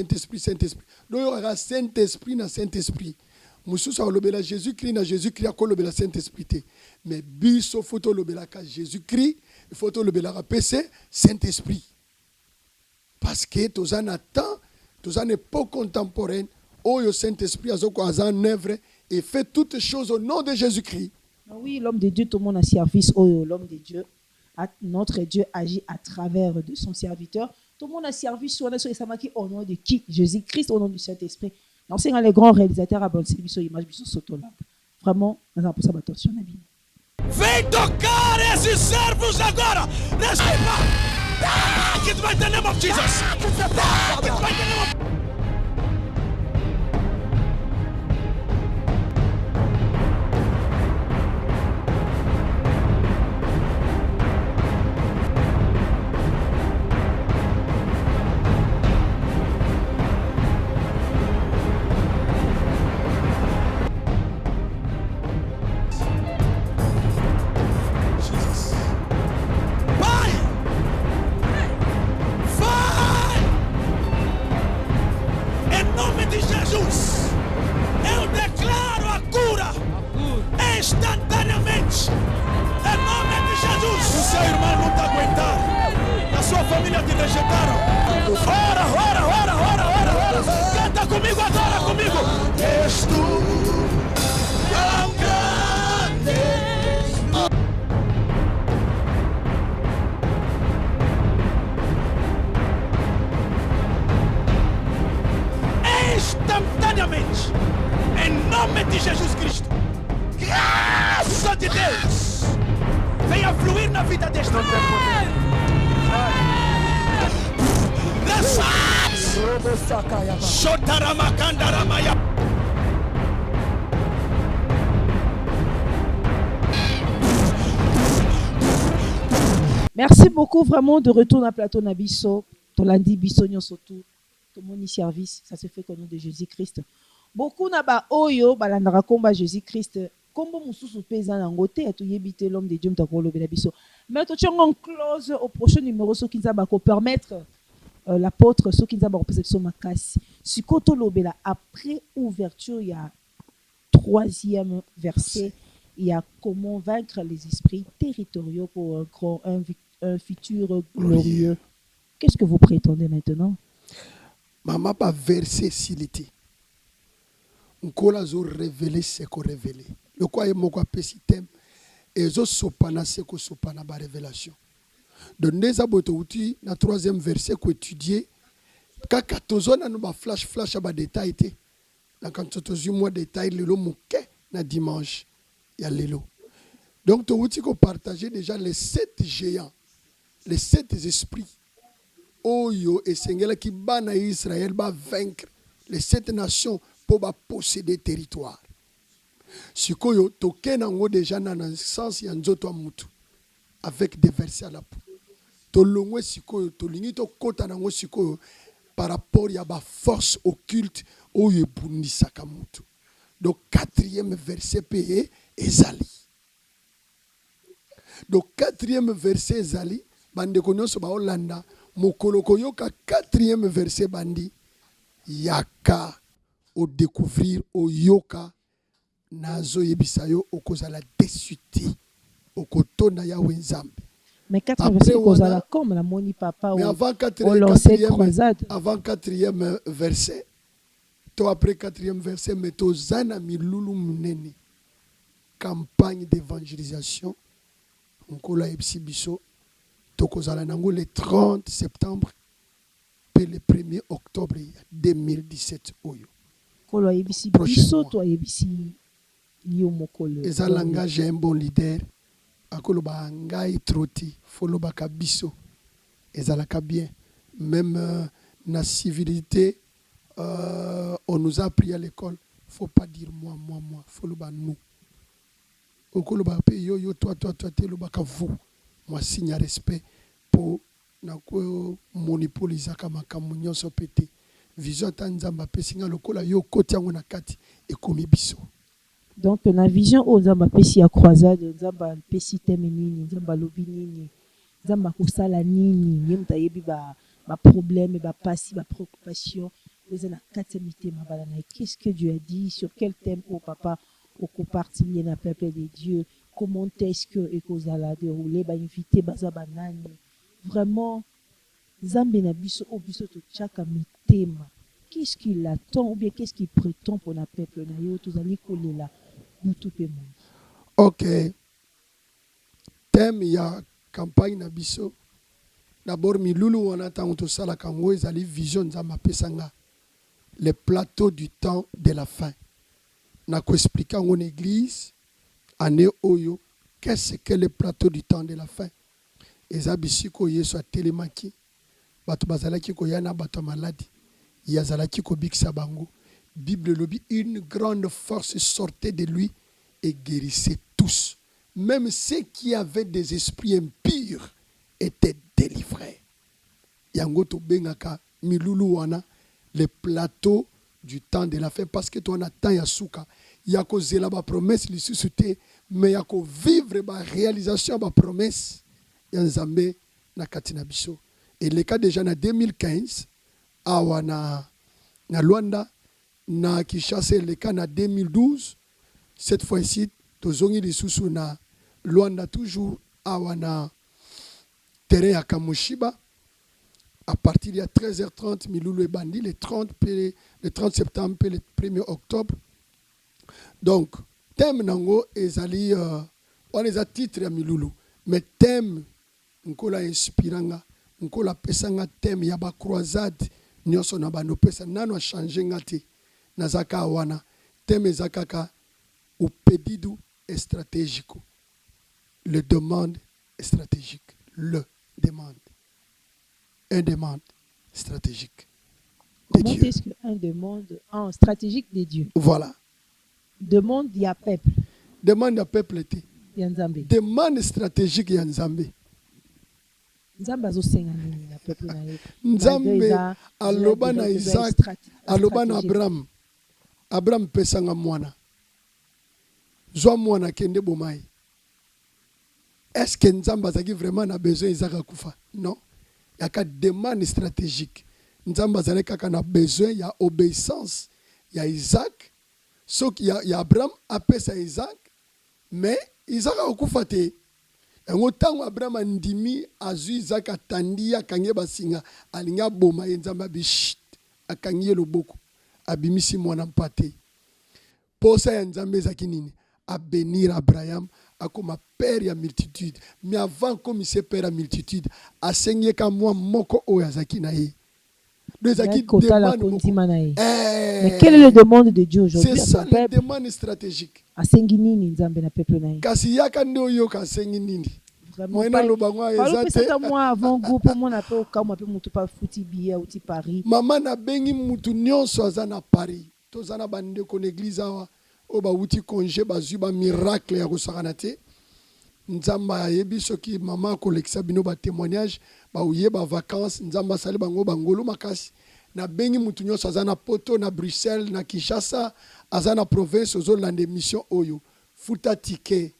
Donc il y aura Saint-Esprit na Saint-Esprit. Mususu le bela Jésus-Christ na Jésus-Christ ko le bela Saint-Esprit. Mais biso photo le belaka Jésus-Christ, il faut le belaka PC Saint-Esprit. Parce que tous en attend, tous en époque contemporaine, où le Saint-Esprit a en œuvre et fait toutes choses au nom de Jésus-Christ. Oui, l'homme de Dieu, tout le monde a service. Oh, l'homme de Dieu, notre Dieu agit à travers de son serviteur. Tout le monde a servi sur la Samaki au nom de qui? Jésus-Christ, au nom du Saint-Esprit. Donc, c'est les grands réalisateurs à bonne service, image, vraiment, nous avons ça attention à vie. Vem tocar esses servos agora! Receba! Take it by the name of Jesus! Take it by the name of... Instantaneamente, em nome de Jesus. O seu irmão não está aguentando, a sua família te rejeitaram. Ora. Canta comigo agora, comigo. És tu tão grande. Instantaneamente, em nome de Jesus Cristo. Graça de Deus venha fluir na vida deste homem. Merci beaucoup vraiment de retour à plateau Nabiso, Tolandi Bissonio surtout, tout mon service, ça se fait au nom de Jésus-Christ. Beaucoup n'aba oyo balandara komba Jésus-Christ. Comme mususu pesa nangote atuyebite l'homme de Dieu mtakolo belabiso. Mais tu as une clause au prochain numéro ce qui va permettre l'apôtre ce qui va représenter son makasi. Si koto lobela après ouverture il y a troisième verset, il y a comment vaincre les esprits territoriaux pour un futur glorieux. Qu'est-ce que vous prétendez maintenant? Maman pas verset s'il était. On colla zo révéler ce qu'on révélé. Le quoi est mon quoi thème et zo sopana ce qu'on sopana ba révélation. Donc les aboto outi na troisième verset qu'on étudier kaka tozona no ba flash ba détail té. Na quand tozu moi détail le moké na dimanche ya lelo. Donc to outi qu'on partager déjà les 7 géants, les 7 esprits. Oyo et Seigneur qui bana Israël va vaincre les 7 nations pour posséder territoire. Sikoyo toke nango déjà na sens ya nzoto mutu avec des versets à la peau. To longwe sikoyo to lingi to kota nango sikoyo par rapport ya ba force occulte oyo ebundisaka mutu. Donc 4e verset payé ezali. Donc 4e verset ezali bande konyoso ba Holanda mokolo koyoka 4e verset bandi yaka au découvrir au yoka nazo yebisayo okozala desuté okotona ya wenzambe. Mais 4 versets kozala comme la moni papa mais ou avant 4e verset To après 4e verset, mais tozana milulu munene. Campagne d'évangélisation. Nkola ebisibiso. Tokozala nango le 30 septembre. Puis le 1er octobre 2017. Oyo. Kolo yebisi biso to yebisi yo mokolo. Et ça langage un bon leader. Akolo ba ngai troti. Folo ba kabiso. Et ça la bien. Même na civilité. On nous a appris à l'école, faut pas dire moi. Faut le ba nous. Au le ba yo toi t'es le ba vous. Moi signe respect pour na ko monopoliser kama kamunyo so pété. Vision tanzamba pesinga lokola yo koti yango na kati et komi biso. Donc na vision o nzamba pesi ya croisade nzamba pesi teme nini nzamba lobi nini nzamba kusala nini yemta yebi ba problème ba passi ba préoccupation. Qu'est-ce que Dieu a dit? Sur quel thème, au papa, au compartiment na peuple de Dieu? Comment est-ce que Ekozala déroulé? Invité Bazabanani. Vraiment, Zambe na biso o biso to chaka mitema. Qu'est-ce qu'il attend ou bien qu'est-ce qu'il prétend pour na peuple na yo tozali kolela mutu pe monde. OK. Thème ya campagne na biso. D'abord milulu wana tango to sala kango ezali vision nzamba pesanga. Les plateaux du temps de la fin. N'a expliqué en église, année oyo, qu'est-ce que les plateaux du temps de la fin? Et zabisi ko yeso telemaki, bato bazalaki ko yana bato maladi, yazalaki ko biksa bango. Bible lobi, une grande force sortait de lui et guérissait tous. Même ceux qui avaient des esprits impurs étaient délivrés. Yango to bengaka milulu wana. Les plateaux du temps de la fin, parce que toi, on attend Yasuka. Il y a que zela ba promesse, li suscité, mais il y a que vivre ba réalisation ba promesse. Yanzambe na katina biso. Et le cas déjà en 2015, awa na Luanda, na Kinshasa, le cas en 2012, cette fois-ci, tozongi li susu na Luanda toujours, awa na terrain ya Kamushiba. À partir de 13h30, Milulu et Bandi, le 30 septembre et le 1er octobre. Donc, thème nango ezali, on les a titres à Milulu. Mais thème, on l'a inspiranga, on l'a pesanga thème, il y a ba croisade, nyonso na bano pesa, nano a changé ngati, nazaka wana, thème ezakaka, ou pedido est stratégique. Le demande est stratégique. Le demande. Un demande stratégique. Comment est-ce qu'un demande stratégique de Dieu? Voilà. Demande il y a peuple. Demande à peuple. Yanzambe. Demande stratégique Yanzambe. Nzamba zo senga nini na peuple na ye. Nzambe aloba na Isaac, aloba na Abraham. Abraham pesanga mwana. Zwa mwana kende bomai. Est-ce que Nzamba zaki vraiment a besoin Isaac akufa? Non. Il y a une demande stratégique. Nous avons besoin, il y a obéissance. Il y a Isaac. Sauf qu'il y a Abraham, après ça Isaac. Mais Isaac a oufate. Et autant Abraham a ndimi, azu Isaac a tandi, a kanye basinga, a linga boma, yenzamba bishit, a kanye loboko, a bimisi mwana mpate. Pour ça, yenzambe zakinini, a bénir Abraham, a comme père ya multitude. Mais avant comme il s'est père à multitude, a saigné comme moi moko oyazaki na ye. Mais quelle est la demande de Dieu aujourd'hui? C'est ça la demande stratégique. A sengi nini nzambe na peuple na ye. Kasi yaka ndo yo ka sengi nini. Vraiment pas. Moi avant groupe mon appel au cas moi pe mutu pa futi biya uti Paris. Maman na bengi mutu nyonso azana Paris. Tozana bande ko église awa. Oba uti congé bazuba miracle ya kosakana te. Nzamba yebi soki mama kolekisa bino ba témoignage ba uye ba vacances nzamba sali bango bangolo makasi na bengi mutu nyonso azana poto na Bruxelles na Kinshasa azana province ozolanda mission oyo futa ticket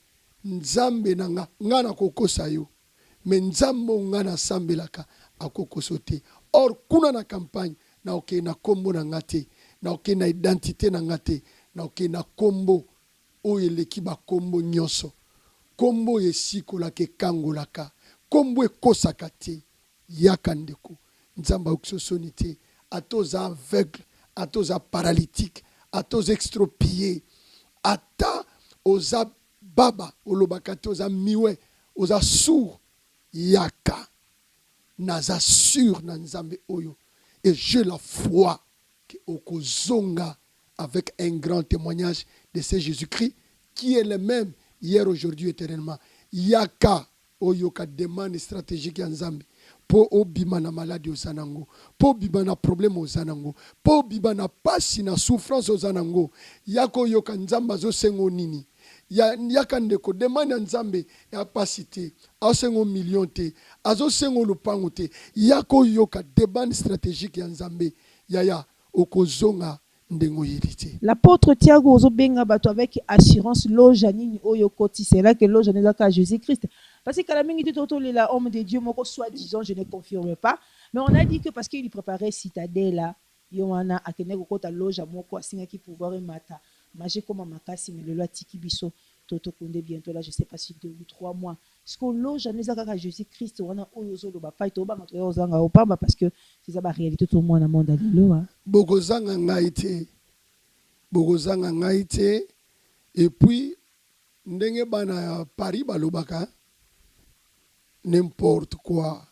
nzambe nanga ngana kokosa yo mais nzambo ngana sambelaka akokoso te. Or kuna na campagne na oke na kombo na ngate na oke na identité na ngate na oke na kombo oyo leki ba kombo nyonso kombo yesikola ke kangolaka kombo ekosaka te yaka ndeko nzamba okusosoni te atoza aveugle ata oza paralytique, ata oza extropié, ata oza baba olobaka te oza miwe, oza sourd, yaka naza sûr na nzambe oyo. Et j'ai la foi que okozonga avec un grand témoignage de ce Jésus-Christ qui est le même hier, aujourd'hui, éternellement. Yaka oyoka demande stratégique ya nzambe po obima na maladie ozanango, po obima na problème ozanango, po obima na pasi na souffrance ozanango. Yako yoka nzambe azosengo nini? Yaka ndeko demande ya nzambe ya pasi te, azosengo million te, azosengo lupango te. Yako yoka demande stratégique ya nzambe yaya okozonga ndengo yirite. L'apôtre Thiago ozobenga bato avec assurance loja nini oyo koti, c'est là que loja nezaka Jésus-Christ. Parce que la mingi toto la homme de Dieu moko soi-disant, je ne confirme pas, mais on a dit que parce qu'il préparait citadelle là, yoana akene kokota loja moko asinga ki pouvoir et mata. Manger comme makasi mais le loi tiki biso toto konde bientôt là, je sais pas si 2 ou 3 mois. Ce qu'on loja nezaka Jésus-Christ wana oyo zolo ba pa to ba mato yo zanga opamba parce que c'est ça la réalité tout le monde dans monde alilo. Bokozanga ngaite et puis ndenge bana Paris balobaka n'importe quoi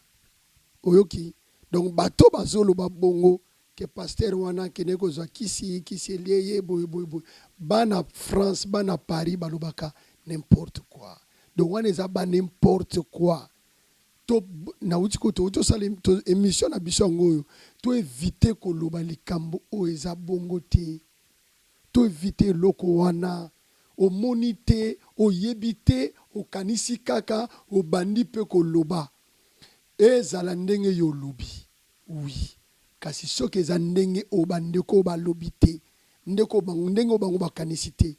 oyoki. Donc bato bazolo ba bongo que pasteur wana kene kozwa kisi lieye boy bana France bana Paris balobaka n'importe quoi. Donc wana eza ba n'importe quoi. To na utiko to salim to émission na biso ngoyo to éviter koloba likambo o eza bongo te. To éviter loko wana o monite o yebite o kanisi kaka o bandi pe koloba ezala ndenge yo lobi. Oui, kasi soki eza ndenge o bandeko balobi te, ndeko bango ndenge o bango bakanisi te,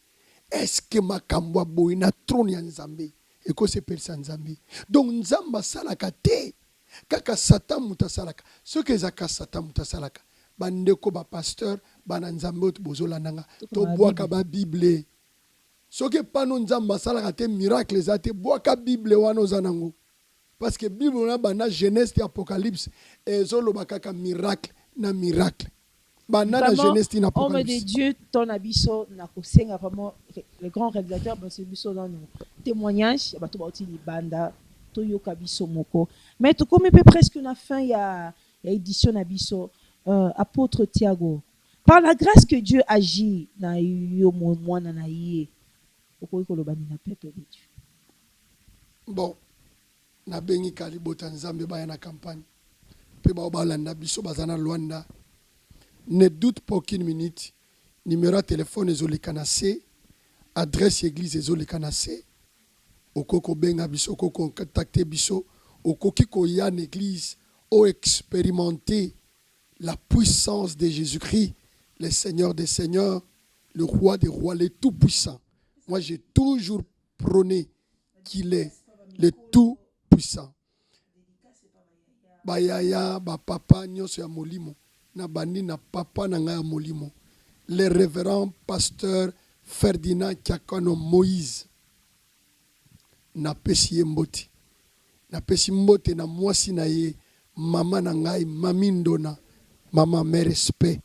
est-ce que makambo boy na trône ya nzambe eko sepelisa nzambe? Donc nzamba salaka te kaka satan mutasalaka. Soki ezaka satan mutasalaka bandeko ba pasteur bana nzambe to bozolandanga to bwaka ba bible. Soki pano nzamba salaka te miracle ezate bwaka bible wana ozanango. Parce que Bible na bana Genèse et Apocalypse ezolo bakaka miracle na miracle. Bana na Genèse et Apocalypse. Homme de Dieu ton abisso na kosenga vraiment le grand réalisateur parce que biso dans témoignage ya bato bauti libanda to yoka biso moko. Mais to comme peu presque na fin ya édition na biso apôtre Thiago. Par la grâce que Dieu agit na yo mwana na yé. Oko koloba ni na peuple de Dieu. Bon. Na bengi kalibota nzambe baya na campagne pe ba balanda biso bazana Luanda. Ne doute pas aucune minute, numéro de téléphone ezolekana C, adresse église ezolekana C, okoko benga biso okoko contacter biso okoki ko ya na église o expérimenter la puissance de Jésus-Christ, le Seigneur des seigneurs, le roi des rois, le tout puissant. Moi j'ai toujours prôné qu'il est le tout puissant. Bayaya ba papa nyonso ya molimo na bandi na papa na nga molimo. Le révérend pasteur Ferdinand Kiakano Moïse na pesi mboti. Na pesi mbote na mwasi na ye mama na ngai mami ndona mama me respect.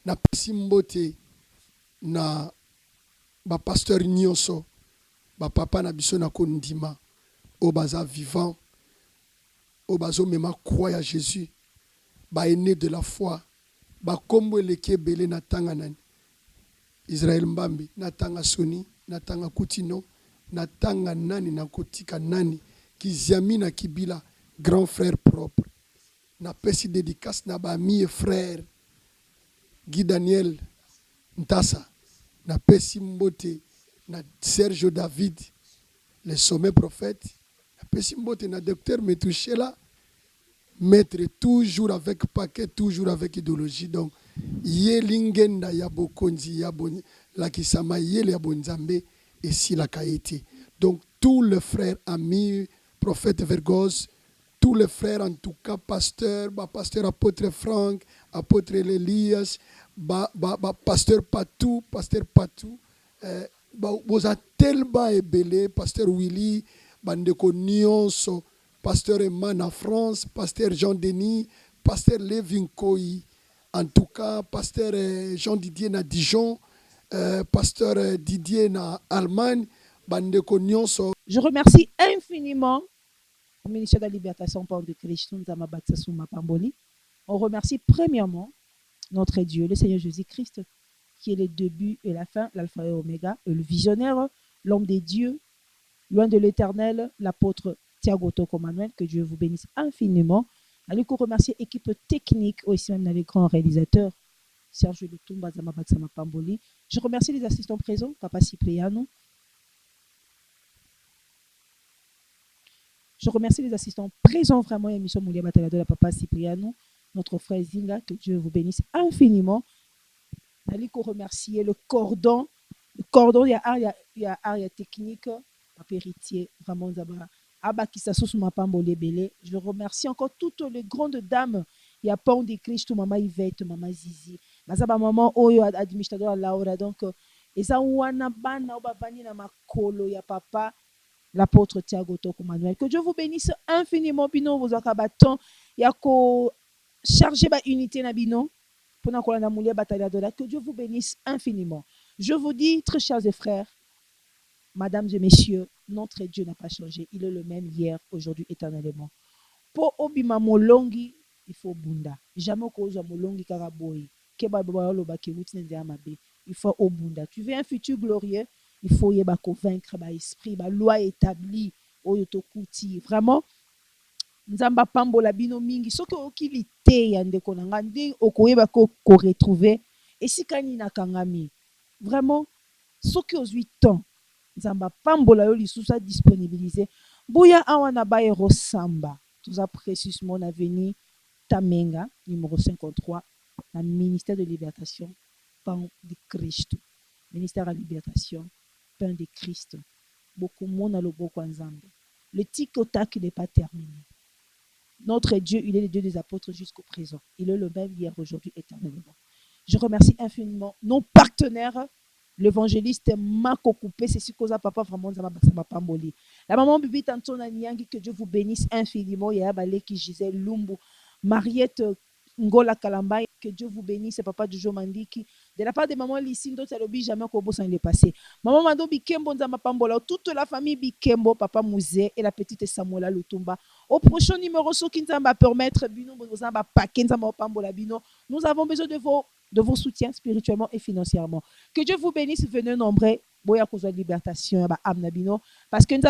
Na pesi mbote na ba pasteur nyonso ba papa na biso na kondima au baza vivant, au bazo mema croix à Jésus, ba aîné de la foi, ba kombo leke belé na tanga nani, Israël Mbambi, na tanga Soni, na tanga Kutino, na tanga nani na kotika nani, Kiziami na Kibila, grand frère propre, na pesi dédicace na ba ami et frère, Guy Daniel Ntassa, na pesi mbote, na Sergio David, le sommet prophète, Pessimbote na docteur me touché là, maître toujours avec paquet, toujours avec idéologie. Donc, yé lingenda ya bokonzi ya bon la kisama yé le bonzambe et si la kaiti. Donc, tous les frères amis, prophète Vergos, tous les frères en tout cas, pasteur, pasteur apôtre Franck, apôtre Elias, pasteur Patou, vous a tellement ébélé, pasteur Willy, bandeko nyonso, pasteur Eman en France, pasteur Jean-Denis, pasteur Lévin Koyi, En tout cas, pasteur Jean Didier na Dijon, pasteur Didier na Allemagne, bandeko nyonso. Je remercie infiniment le ministère de la Libération par de Christ. On remercie premièrement notre Dieu, le Seigneur Jésus-Christ, qui est le début et la fin, l'alpha et l'oméga, le visionnaire, l'homme des dieux, loin de l'éternel, l'apôtre Thiago Toko Manuel, que Dieu vous bénisse infiniment. Allez remercier l'équipe technique, aussi même les grands réalisateurs, Serge Lutumba, Zamabatsama Pamboli. Je remercie les assistants présents, Papa Cipriano. Je remercie les assistants présents vraiment à l'émission Moulia Batala de la Papa Cipriano, notre frère Zinga, que Dieu vous bénisse infiniment. Allez remercier le cordon. Le cordon, il y a art, il y a technique, Papa héritier, vraiment Zaba. Je remercie encore toutes les grandes dames. Il y a Pont de Christ, Maman Yvette, Maman Zizi. Maman Oyo, administrateur Laura. Donc, et ça, wana bana obabani na makolo ya papa, l'apôtre Thiago Toko Manuel. Que Dieu vous bénisse infiniment. Bino, vous avez bâton. Il y a ko charger ba unité na bino. Que Dieu vous bénisse infiniment. Je vous dis, très chers et frères, mesdames et messieurs, notre Dieu n'a pas changé. Il est le même hier, aujourd'hui, éternellement. Pour obima molongi, il faut bunda. Jamais cause molongi karaboyi. Il faut obunda. Tu veux un futur glorieux, il faut y convaincre l'esprit, la loi établie, oyotokuti. Vraiment, nzamba pambola bino mingi. Soki okilite ya ndeko na nga ndi okoyeba ko retrouver esikani na kangami. Vraiment, soki ozwi temps nzamba pambola yo lisusu disponibiliser. Boya awana baye Rosamba. Tout ça précisément on a venu Tamenga numéro 53, le ministère de libération, Pain de Christ. Ministère de la libération, Pain de Christ. Beaucoup de monde a le beau Nzambe. Le tic-tac n'est pas terminé. Notre Dieu, il est le Dieu des apôtres jusqu'au présent. Il est le même hier, aujourd'hui, éternellement. Je remercie infiniment nos partenaires. L'évangéliste Mako Coupé, c'est ce que papa vraiment Zama Pamboli. La maman Bibi Tantona Niangi, que Dieu vous bénisse infiniment. Il y a Balé qui gisait Lumbu. Mariette Ngola Kalamba, que Dieu vous bénisse. Papa Jojo Mandiki. De la part de maman Lisindo, ça l'oblige jamais qu'au beau sang il est passé. Maman Mando Bikembo Zama Pambola, toute la famille Bikembo, papa Mouzé et la petite Samuela Lutumba. Au prochain numéro, ce qui va permettre, nous avons besoin de vos soutiens spirituellement et financièrement. Que Dieu vous bénisse, venez nombreux, boya kozwa libération, parce que nous